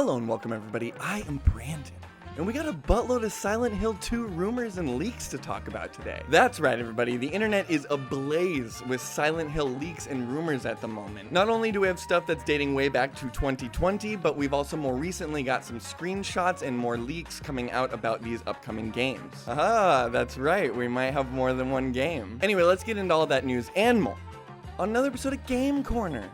Hello and welcome everybody, I am Brandon, and we got a buttload of Silent Hill 2 rumors and leaks to talk about today. That's right everybody, the internet is ablaze with Silent Hill leaks and rumors at the moment. Not only do we have stuff that's dating way back to 2020, but we've also more recently got some screenshots and more leaks coming out about these upcoming games. Aha, that's right, we might have more than one game. Anyway, let's get into all that news and more on another episode of Game Corner.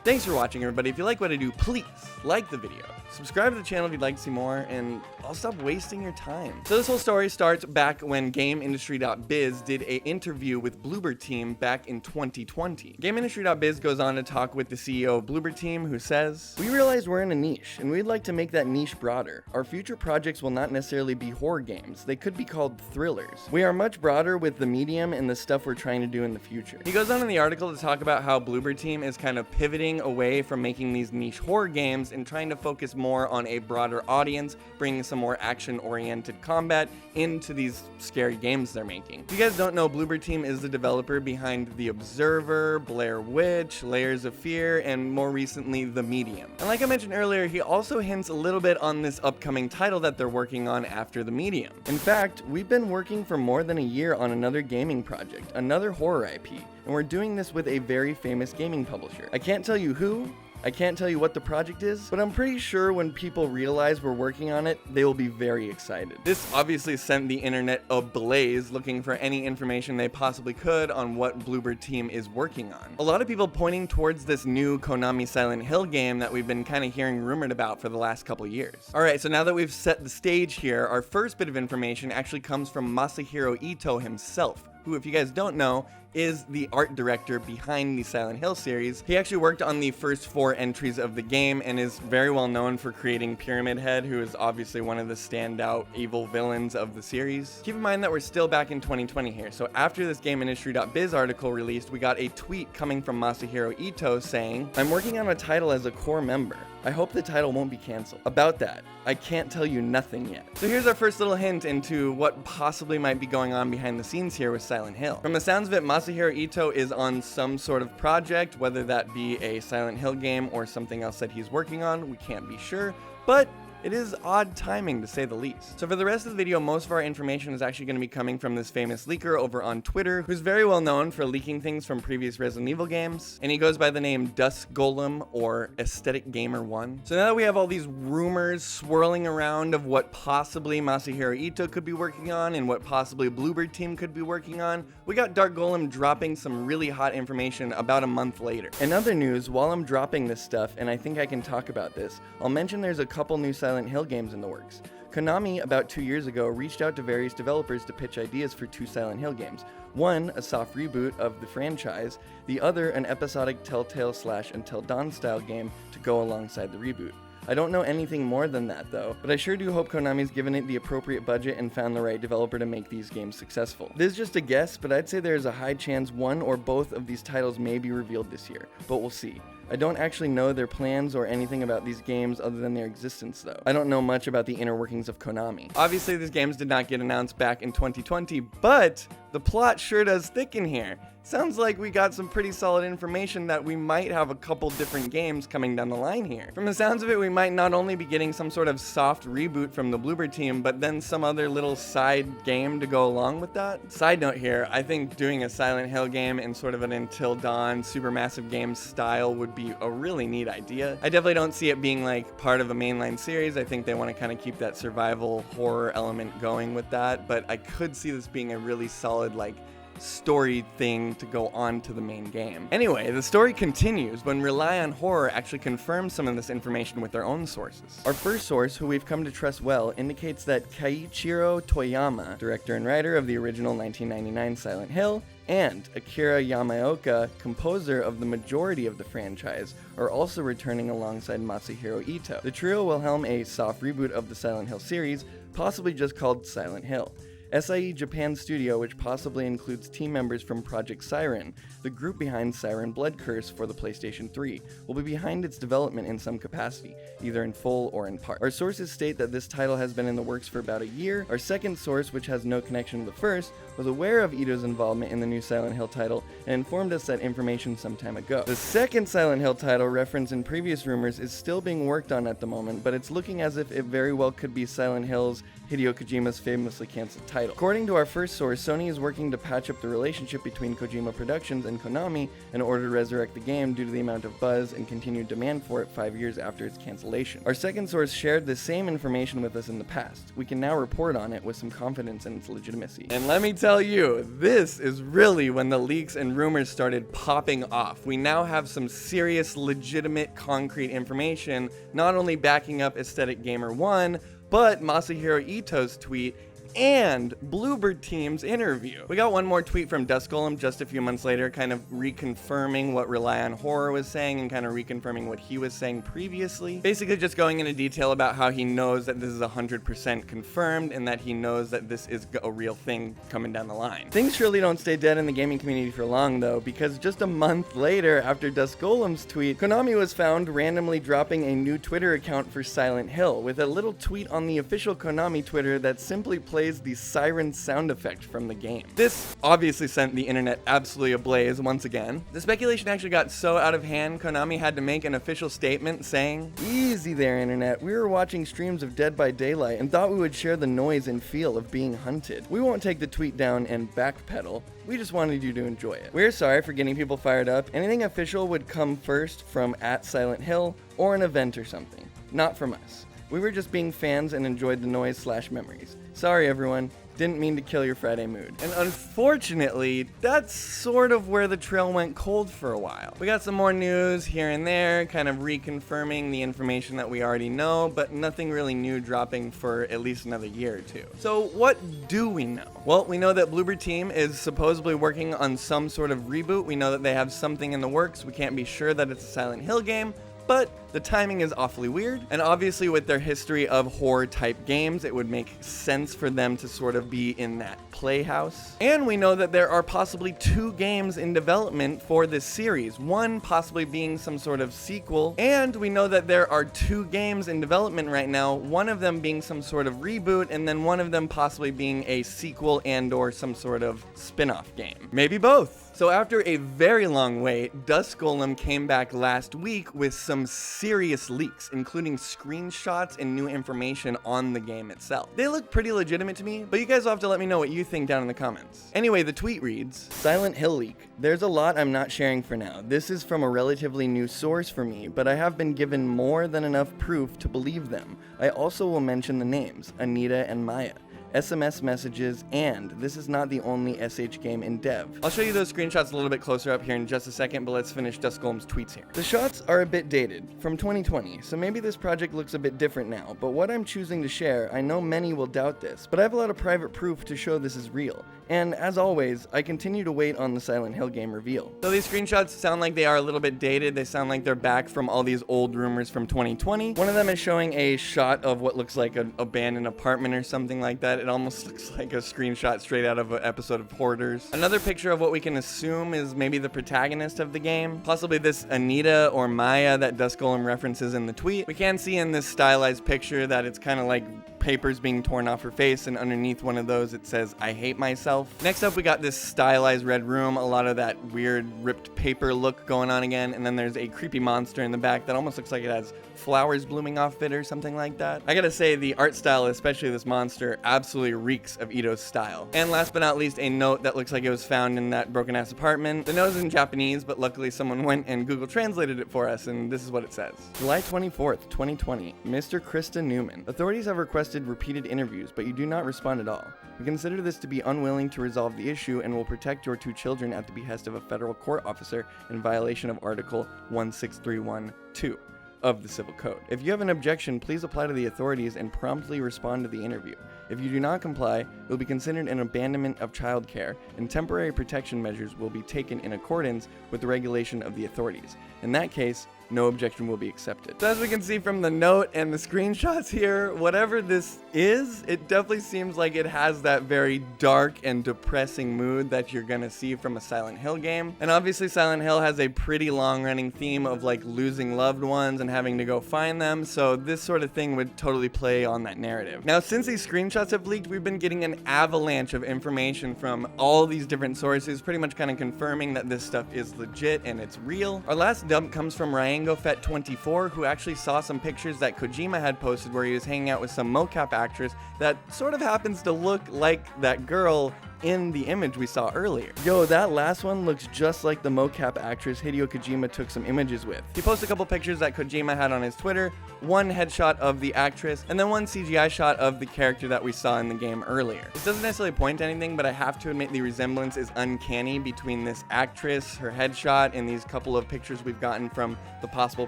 Thanks for watching everybody. If you like what I do, please like the video, subscribe to the channel if you'd like to see more, and I'll stop wasting your time. So this whole story starts back when GameIndustry.biz did an interview with Bloober Team back in 2020. GameIndustry.biz goes on to talk with the CEO of Bloober Team, who says, "We realize we're in a niche, and we'd like to make that niche broader. Our future projects will not necessarily be horror games. They could be called thrillers. We are much broader with the medium and the stuff we're trying to do in the future." He goes on in the article to talk about how Bloober Team is kind of pivoting away from making these niche horror games and trying to focus more on a broader audience, bringing some more action-oriented combat into these scary games they're making. If you guys don't know, Bloober Team is the developer behind The Observer, Blair Witch, Layers of Fear, and more recently, The Medium. And like I mentioned earlier, he also hints a little bit on this upcoming title that they're working on after The Medium. In fact, we've been working for more than a year on another gaming project, another horror IP, and we're doing this with a very famous gaming publisher. I can't tell you who, I can't tell you what the project is, but I'm pretty sure when people realize we're working on it, they will be very excited. This obviously sent the internet ablaze, looking for any information they possibly could on what Bloober Team is working on. A lot of people pointing towards this new Konami Silent Hill game that we've been kind of hearing rumored about for the last couple years. Alright, so now that we've set the stage here, our first bit of information actually comes from Masahiro Ito himself, who, if you guys don't know, is the art director behind the Silent Hill series. He actually worked on the first 4 entries of the game and is very well known for creating Pyramid Head, who is obviously one of the standout evil villains of the series. Keep in mind that we're still back in 2020 here, so after this GameIndustry.biz article released, we got a tweet coming from Masahiro Ito saying, "I'm working on a title as a core member. I hope the title won't be canceled. About that, I can't tell you nothing yet." So here's our first little hint into what possibly might be going on behind the scenes here with Silent Hill. From the sounds of it, Masahiro Ito is on some sort of project, whether that be a Silent Hill game or something else that he's working on. We can't be sure, but it is odd timing to say the least. So for the rest of the video, most of our information is actually going to be coming from this famous leaker over on Twitter, who's very well known for leaking things from previous Resident Evil games, and he goes by the name Dusk Golem or Aesthetic Gamer 1. So now that we have all these rumors swirling around of what possibly Masahiro Ito could be working on and what possibly Bloober Team could be working on, we got Dark Golem dropping some really hot information about a month later. In other news, while I'm dropping this stuff, and I think I can talk about this, I'll mention there's a couple new Silent Hill games in the works. Konami, about 2 years ago, reached out to various developers to pitch ideas for 2 Silent Hill games. One, a soft reboot of the franchise, the other, an episodic Telltale/Until Dawn style game to go alongside the reboot. I don't know anything more than that though, but I sure do hope Konami's given it the appropriate budget and found the right developer to make these games successful. This is just a guess, but I'd say there's a high chance one or both of these titles may be revealed this year, but we'll see. I don't actually know their plans or anything about these games other than their existence though. I don't know much about the inner workings of Konami. Obviously these games did not get announced back in 2020, but the plot sure does thicken here. Sounds like we got some pretty solid information that we might have a couple different games coming down the line here. From the sounds of it, we might not only be getting some sort of soft reboot from the Bloober Team, but then some other little side game to go along with that. Side note here, I think doing a Silent Hill game in sort of an Until Dawn, SuperMassive Games style would be a really neat idea. I definitely don't see it being like part of a mainline series. I think they want to kind of keep that survival horror element going with that, but I could see this being a really solid like story thing to go on to the main game. Anyway, the story continues when Rely on Horror actually confirms some of this information with their own sources. Our first source, who we've come to trust well, indicates that Keiichiro Toyama, director and writer of the original 1999 Silent Hill, and Akira Yamaoka, composer of the majority of the franchise, are also returning alongside Masahiro Ito. The trio will helm a soft reboot of the Silent Hill series, possibly just called Silent Hill. SIE Japan Studio, which possibly includes team members from Project Siren, the group behind Siren Blood Curse for the PlayStation 3, will be behind its development in some capacity, either in full or in part. Our sources state that this title has been in the works for about a year. Our second source, which has no connection to the first, was aware of Ito's involvement in the new Silent Hill title and informed us that information some time ago. The second Silent Hill title referenced in previous rumors is still being worked on at the moment, but it's looking as if it very well could be Silent Hill's Hideo Kojima's famously canceled title. According to our first source, Sony is working to patch up the relationship between Kojima Productions and Konami in order to resurrect the game due to the amount of buzz and continued demand for it 5 years after its cancellation. Our second source shared the same information with us in the past. We can now report on it with some confidence in its legitimacy. And let me tell you, this is really when the leaks and rumors started popping off. We now have some serious, legitimate, concrete information, not only backing up Aesthetic Gamer 1, but Masahiro Ito's tweet and Bloober Team's interview. We got one more tweet from Dust Golem just a few months later, kind of reconfirming what Rely on Horror was saying and kind of reconfirming what he was saying previously. Basically just going into detail about how he knows that this is 100% confirmed and that he knows that this is a real thing coming down the line. Things surely don't stay dead in the gaming community for long though, because just a month later after Dust Golem's tweet, Konami was found randomly dropping a new Twitter account for Silent Hill with a little tweet on the official Konami Twitter that simply plays the siren sound effect from the game. This obviously sent the internet absolutely ablaze once again. The speculation actually got so out of hand, Konami had to make an official statement saying, "Easy there, internet. We were watching streams of Dead by Daylight and thought we would share the noise and feel of being hunted. We won't take the tweet down and backpedal. We just wanted you to enjoy it. We're sorry for getting people fired up. Anything official would come first from @SilentHill or an event or something, not from us. We were just being fans and enjoyed the noise/memories. Sorry everyone, didn't mean to kill your Friday mood." And unfortunately, that's sort of where the trail went cold for a while. We got some more news here and there, kind of reconfirming the information that we already know, but nothing really new dropping for at least another year or two. So what do we know? Well, we know that Bloober Team is supposedly working on some sort of reboot. We know that they have something in the works. We can't be sure that it's a Silent Hill game, but the timing is awfully weird, and obviously with their history of horror-type games, it would make sense for them to sort of be in that playhouse. And we know that there are possibly 2 games in development for this series, one possibly being some sort of sequel, and we know that there are 2 games in development right now, one of them being some sort of reboot, and then one of them possibly being a sequel and or some sort of spin-off game. Maybe both. So after a very long wait, Dust Golem came back last week with some serious leaks, including screenshots and new information on the game itself. They look pretty legitimate to me, but you guys will have to let me know what you think down in the comments. Anyway, the tweet reads, "Silent Hill leak. There's a lot I'm not sharing for now. This is from a relatively new source for me, but I have been given more than enough proof to believe them. I also will mention the names, Anita and Maya. SMS messages, and this is not the only SH game in dev." I'll show you those screenshots a little bit closer up here in just a second, but let's finish Dust Golem's tweets here. The shots are a bit dated, from 2020, so maybe this project looks a bit different now, but what I'm choosing to share, I know many will doubt this, but I have a lot of private proof to show this is real. And as always, I continue to wait on the Silent Hill game reveal. So these screenshots sound like they are a little bit dated. They sound like they're back from all these old rumors from 2020. One of them is showing a shot of what looks like an abandoned apartment or something like that. It almost looks like a screenshot straight out of an episode of Hoarders. Another picture of what we can assume is maybe the protagonist of the game, possibly this Anita or Maya that Dust Golem references in the tweet. We can see in this stylized picture that it's kind of like papers being torn off her face, and underneath one of those it says, "I hate myself." Next up, we got this stylized red room, a lot of that weird ripped paper look going on again, and then there's a creepy monster in the back that almost looks like it has flowers blooming off it or something like that. I gotta say, the art style, especially this monster, absolutely reeks of Ito's style. And last but not least, a note that looks like it was found in that broken ass apartment. The note is in Japanese, but luckily someone went and Google translated it for us, and this is what it says. July 24th, 2020, Mr. Krista Newman. Authorities have requested repeated interviews, but you do not respond at all. We consider this to be unwilling to resolve the issue and will protect your 2 children at the behest of a federal court officer in violation of Article 16312 of the Civil Code. If you have an objection, please apply to the authorities and promptly respond to the interview. If you do not comply, it will be considered an abandonment of childcare, and temporary protection measures will be taken in accordance with the regulation of the authorities. In that case, no objection will be accepted. So as we can see from the note and the screenshots here, whatever this is, it definitely seems like it has that very dark and depressing mood that you're gonna see from a Silent Hill game. And obviously Silent Hill has a pretty long-running theme of like losing loved ones and having to go find them, so this sort of thing would totally play on that narrative. Now, since these screenshots have leaked, we've been getting an avalanche of information from all these different sources, pretty much kind of confirming that this stuff is legit and it's real. Our last dump comes from RyangoFet24, who actually saw some pictures that Kojima had posted where he was hanging out with some mocap actress that sort of happens to look like that girl in the image we saw earlier. Yo, that last one looks just like the mocap actress Hideo Kojima took some images with. He posted a couple pictures that Kojima had on his Twitter, one headshot of the actress, and then one CGI shot of the character that we saw in the game earlier. This doesn't necessarily point to anything, but I have to admit the resemblance is uncanny between this actress, her headshot, and these couple of pictures we've gotten from the possible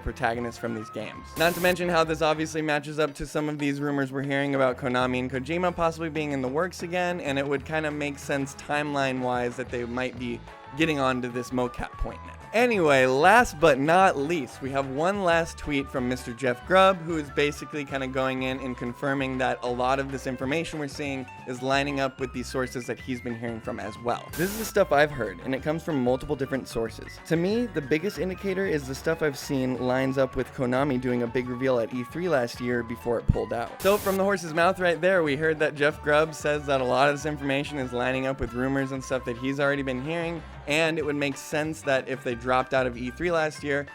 protagonists from these games. Not to mention how this obviously matches up to some of these rumors we're hearing about Konami and Kojima possibly being in the works again, and it would kind of make sense timeline-wise that they might be getting onto this mocap point now. Anyway, last but not least, we have one last tweet from Mr. Jeff Grubb, who is basically kind of going in and confirming that a lot of this information we're seeing is lining up with the sources that he's been hearing from as well. This is the stuff I've heard, and it comes from multiple different sources. To me, the biggest indicator is the stuff I've seen lines up with Konami doing a big reveal at E3 last year before it pulled out. So from the horse's mouth right there, we heard that Jeff Grubb says that a lot of this information is lining up with rumors and stuff that he's already been hearing, and it would make sense that if they dropped out of E3 last year,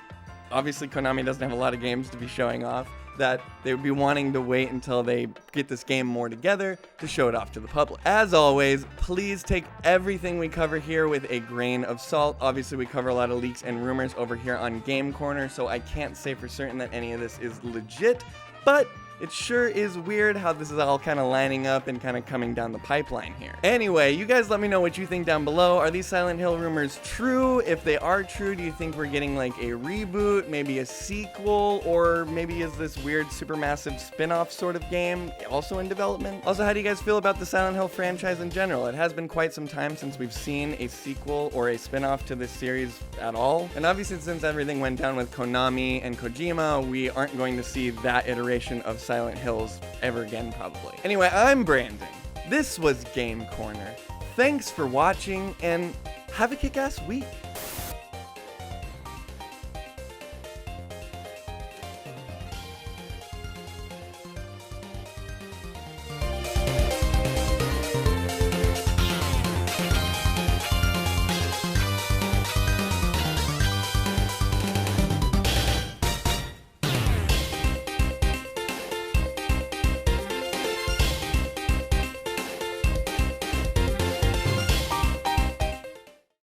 obviously Konami doesn't have a lot of games to be showing off, that they would be wanting to wait until they get this game more together to show it off to the public. As always, please take everything we cover here with a grain of salt. Obviously, we cover a lot of leaks and rumors over here on Game Corner, so I can't say for certain that any of this is legit, but it sure is weird how this is all kind of lining up and kind of coming down the pipeline here. Anyway, you guys let me know what you think down below. Are these Silent Hill rumors true? If they are true, do you think we're getting like a reboot, maybe a sequel, or maybe is this weird supermassive spin-off sort of game also in development? Also, how do you guys feel about the Silent Hill franchise in general? It has been quite some time since we've seen a sequel or a spin-off to this series at all. And obviously, since everything went down with Konami and Kojima, we aren't going to see that iteration of Silent Hills ever again, probably. Anyway, I'm Brandon. This was Game Corner. Thanks for watching, and have a kick-ass week.